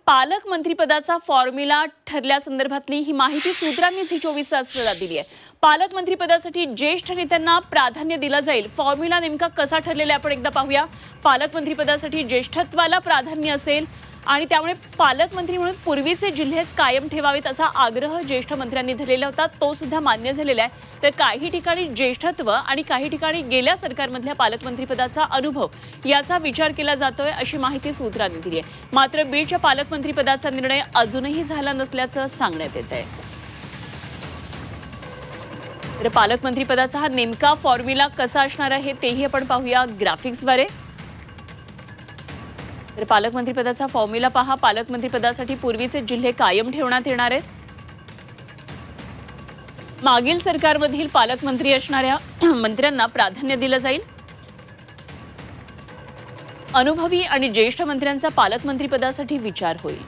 पालकमंत्रीपदाचा formula ठरल्यासंदर्भातली ही माहिती सूत्रांनी Zee 24 तासाला दिली आहे। पालकमंत्रीपदासाठी ज्येष्ठ नेत्यांना प्राधान्य दिलं जाईल। फॉर्म्युला नेमका कसा ठरलेला आपण एकदा पाहूया। पालकमंत्रीपदासाठी ज्येष्ठत्वाला प्राधान्य असेल आणि त्यामुळे पालकमंत्री म्हणून पूर्वीचे जिल्हेच कायम ठेवावेत असा आग्रह ज्येष्ठ मंत्र्यांनी धरलेला होता, तो सुद्धा मान्य झालेला आहे। तर काही ठिकाणी ज्येष्ठत्व आणि काही ठिकाणी गेल्या सरकारमधल्या पालकमंत्रीपदाचा अनुभव याचा विचार केला जातोय अशी माहिती सूत्रांनी दिली आहे। मात्र बीडच्या पालकमंत्रीपदाचा निर्णय अजूनही झाला नसल्याचं सांगण्यात येत आहे। तर पालकमंत्रीपदाचा हा नेमका फॉर्म्युला कसा असणार आहे तेही आपण पाहूया ग्राफिक्सद्वारे। तर पालकमंत्रीपदाचा फॉर्म्युला पहा। पालकमंत्रीपदासाठी पूर्वीचे जिल्हे कायम ठेवण्यात येणार आहेत। मागील सरकारमधील पालकमंत्री असणाऱ्या मंत्र्यांना प्राधान्य दिलं जाईल। अनुभवी आणि ज्येष्ठ मंत्र्यांचा पालकमंत्रीपदासाठी विचार होईल।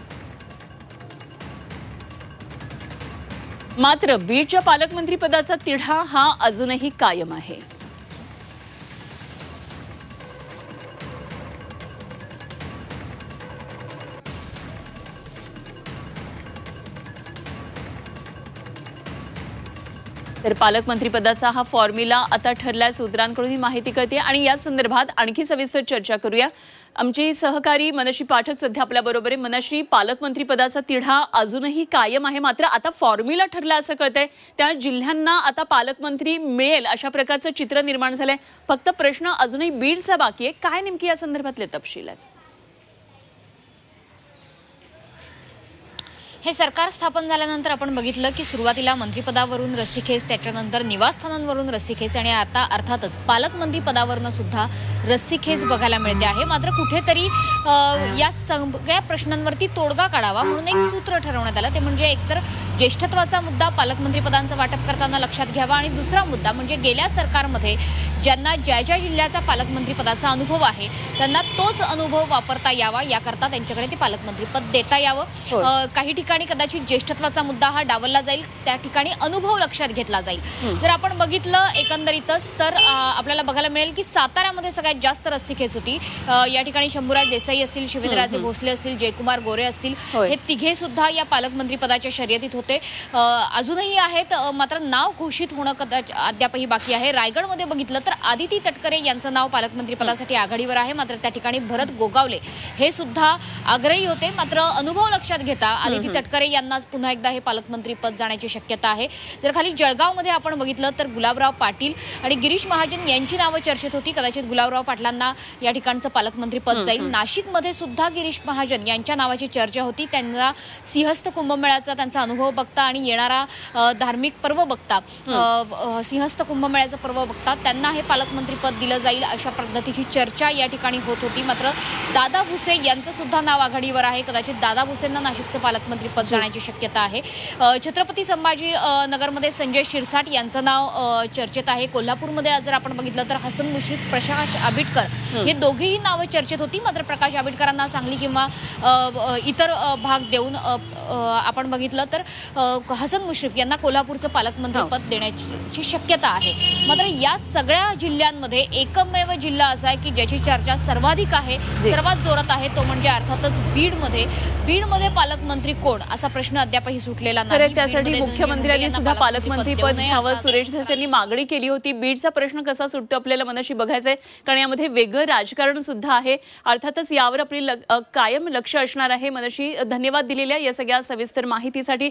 मात्र बीडच्या पालकमंत्रीपदाचा तिढा हा अजूनही कायम आहे। तर पालकमंत्रीपदाचा हा फॉर्म्युला आता ठरलाय, सूत्रांकडून ही माहिती कळते आणि या संदर्भात आणखी सविस्तर चर्चा करूया। आमची सहकारी मनश्री पाठक सध्या आपल्या बरोबर आहे। मनश्री, पालकमंत्रीपदाचा तिढा अजूनही कायम आहे, मात्र आता फॉर्म्युला ठरला असं कळतंय, त्या जिल्ह्यांना आता पालकमंत्री मिळेल अशा प्रकारचं चित्र निर्माण झालंय। फक्त प्रश्न अजूनही बीडचा बाकी आहे, काय नेमकी या संदर्भातले तपशील आहेत? हे सरकार स्थापन झाल्यानंतर आपण बघितलं की सुरुवातीला मंत्रिपदावरून रस्सीखेच, त्याच्यानंतर निवासस्थानांवरून रस्सीखेच आणि आता अर्थातच पालकमंत्री पदावरून सुद्धा रस्सीखेच बघायला मिळते आहे। मात्र कुठेतरी या सगळ्या प्रश्नांवरती तोडगा काढावा म्हणून एक सूत्र ठरवण्यात आलं, ते म्हणजे एकतर ज्येष्ठत्वाचा मुद्दा पालकमंत्री पदांचं वाटप करताना लक्षात घ्यावा आणि दुसरा मुद्दा म्हणजे गेल्या सरकारमध्ये ज्यांना ज्या ज्या जिल्ह्याचा पालकमंत्री पदाचा अनुभव आहे त्यांना तोच अनुभव वापरता यावा, याकरता त्यांच्याकडे ते पालकमंत्री पद देता यावं। काही ठिकाणी कदाचित ज्येष्ठत्वाचा मुद्दा हा डावलला जाईल, त्या ठिकाणी अनुभव लक्षात घेतला जाईल। जर आपण बघितलं एकंदरीतच तर आपल्याला बघायला मिळेल की साताऱ्यामध्ये सगळ्यात जास्त रस्सीखेच होती। या ठिकाणी शंभूराज देसाई असतील, शिवेंद्रराजे भोसले असतील, जयकुमार गोरे असतील, हे तिघे सुद्धा या पालकमंत्री पदाच्या शर्यतीत होते, अजूनही आहेत, मात्र नाव घोषित होणं कदाचित अद्यापही बाकी आहे। रायगडमध्ये बघितलं तर आदिती तटकरे यांचं नाव पालकमंत्री पदासाठी आघाडीवर आहे, मात्र त्या ठिकाणी भरत गोगावले हे सुद्धा आग्रही होते, मात्र अनुभव लक्षात घेता आदिती तटकरे यांनाच पुन्हा एकदा हे पालकमंत्री पद जाण्याची शक्यता आहे। जर खाली जळगावमध्ये आपण बघितलं तर गुलाबराव पाटील आणि गिरीश महाजन यांची नावं चर्चेत होती, कदाचित गुलाबराव पाटलांना या ठिकाणचं पालकमंत्री पद जाईल। नाशिकमध्ये सुद्धा गिरीश महाजन यांच्या नावाची चर्चा होती, त्यांना सिंहस्थ कुंभमेळ्याचा त्यांचा अनुभव बघता आणि येणारा धार्मिक पर्व बघता, सिंहस्थ कुंभमेळ्याचं पर्व बघता त्यांना हे पालकमंत्री पद दिलं जाईल अशा पद्धतीची चर्चा या ठिकाणी होत होती। मात्र दादा भुसे यांचं सुद्धा नाव आघाडीवर आहे, कदाचित दादा भुसेंना नाशिकचं पालकमंत्री पद जाण्याची शक्यता आहे। छत्रपती संभाजी नगरमध्ये संजय शिरसाट यांचं नाव चर्चेत आहे। कोल्हापूरमध्ये जर आपण बघितलं तर हसन मुश्रीफ, प्रकाश आंबेडकर हे दोघेही नावं चर्चेत होती, मात्र प्रकाश आंबेडकरांना सांगली किंवा इतर भाग देऊन आपण बघितलं तर हसन मुश्रीफ यांना कोल्हापूरचं पालकमंत्री पद देण्याची शक्यता आहे। मात्र या सगळ्या जिल्ह्यांमध्ये एकमेव जिल्हा असा आहे की ज्याची चर्चा सर्वाधिक आहे, सर्वात जोरात आहे, तो म्हणजे अर्थातच बीडमध्ये पालकमंत्री कोण असा प्रश्न अद्यापही सुटलेला नाही। त्यासाठी मुख्यमंत्र्यांनी सुद्धा पालकमंत्री पद घ्यावं सुरेश धस यांनी मागणी केली होती। बीडचा प्रश्न कसा सुटतो आपल्याला मनशी बघायचंय, कारण यामध्ये वेगळं राजकारण सुद्धा आहे। अर्थातच यावर आपली कायम लक्ष असणार आहे। मनशी, धन्यवाद दिलेल्या या सगळ्या सविस्तर माहितीसाठी।